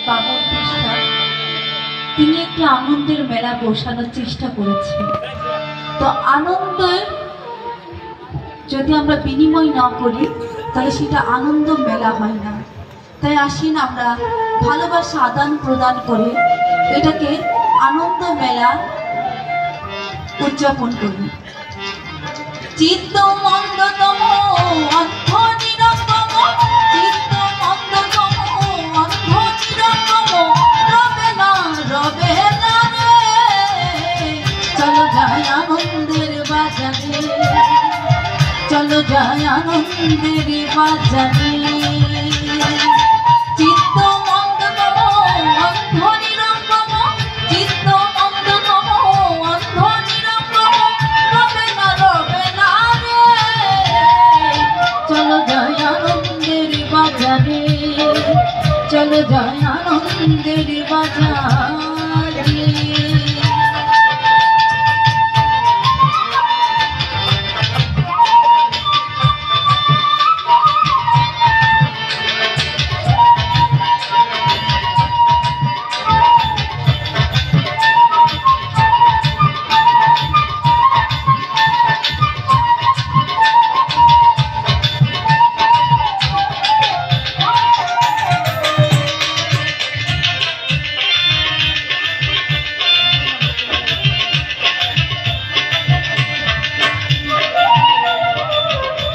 বাবুল বিশ্বাস তিনি একটি আনন্দের মেলা বসানোর চেষ্টা করেছেন। তো আনন্দের যদি আমরা বিনিময় না করি তাহলে সেটা আনন্দ মেলা হয় না। তাই আসেন আমরা ভালোবাসা আদান প্রদান করে এটাকে আনন্দ মেলা উদযাপন করি। চিত্ত মন্দতম অন্ধ নিরতম, চিত্ত মন্দতম অন্ধ নিরতম, রবে না রবে না রে, চলো যাই আনন্দের বাজারে, চলো যাই আনন্দের বাজারে। চিত্ত মন্দতম অন্ধ নিরতম, চিত্ত মন্দতম অন্ধ নিরতম, রবে না রবে না রে, চলো যাই আনন্দের বাজারে, চলো যাই আনন্দের বাজারে।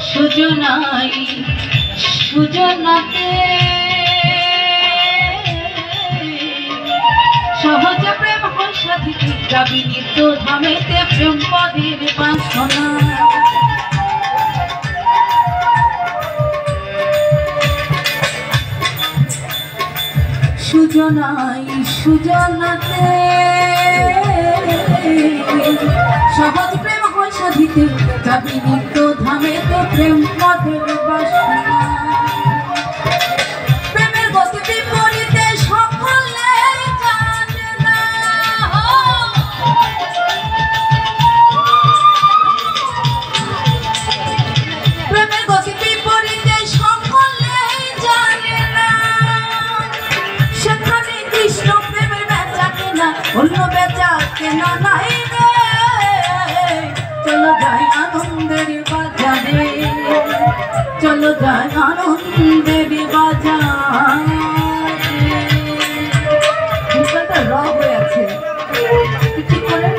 সুজনাই সুজনাতে সহজ প্রেম হয় সাথীতে, যাবি নিত্য ধামেতে প্রেম পদের বাসনা। সুজনাই সুজনাতে সহজ প্রেম হয় সাথীতে, যাবি নিত্য ধামেতে প্রেম পদের বাসনা। প্রেমের গতি বিপরীতে সকলে জানে না, প্রেমের গতি বিপরীতে সকলে জানে না, সেখানে কৃষ্ণ প্রেমের বেচা কেনা অন্য বেচা কেনা নাই রে, চলো যাই আনন্দের বাজারে, চলো যাই আনন্দের বাজারে। ভূষণটা র হয়ে আছে কি করে?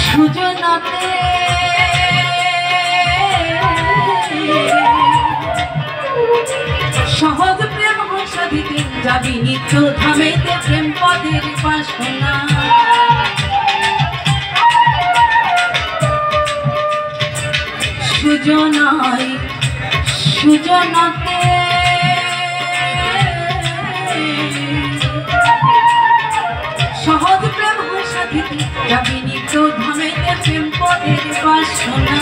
সুজনাতে সহজ প্রেম হয় সাথীতে, যাবি নিত্য ধামেতে প্রেম পদের বাসনা। সুজনাই সুজনাতে সহজ প্রেম হয় সাথীতে, যাবি নিত্য ধামেতে প্রেম পদের বাসনা।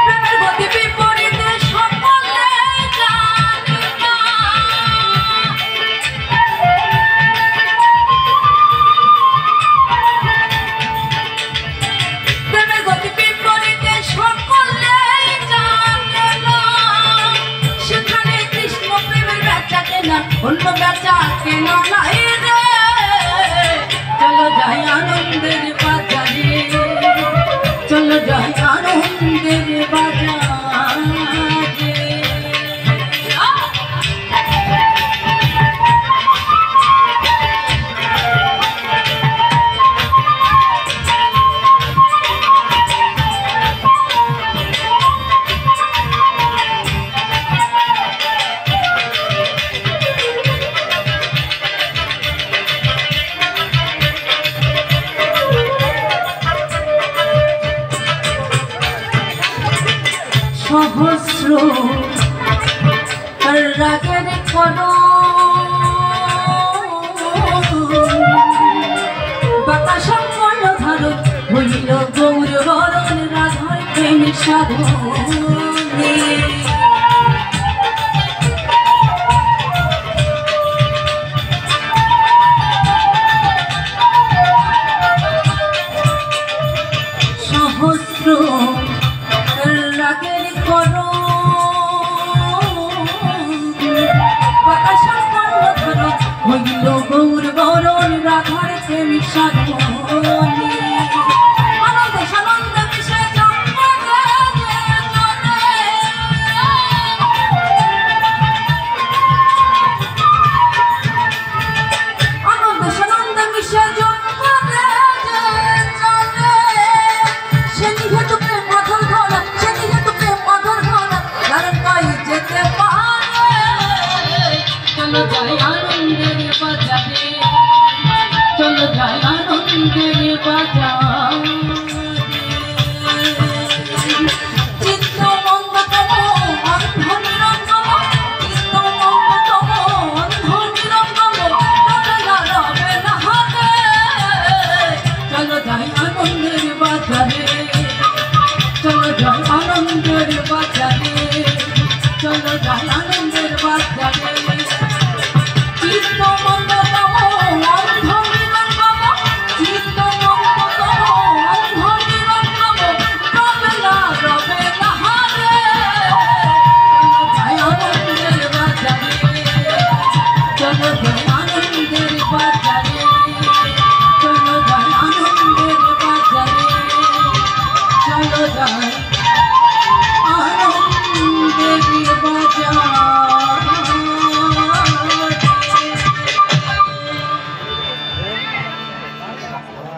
প্রেমের গতি বিপরীতে সকলে জানে না, প্রেমের গতি বিপরীতে সকলে জানে না, সেখানে কৃষ্ণ প্রেমের বেচা কেনা অন্য বেচা কেনা নাই রে, চলো যাই আনন্দের বাজারে, চলো যাই আনন্দের বাজারে। করো বাতাস করল ধারণ হইল গৌর বরণ রাধার প্রেমের সাধন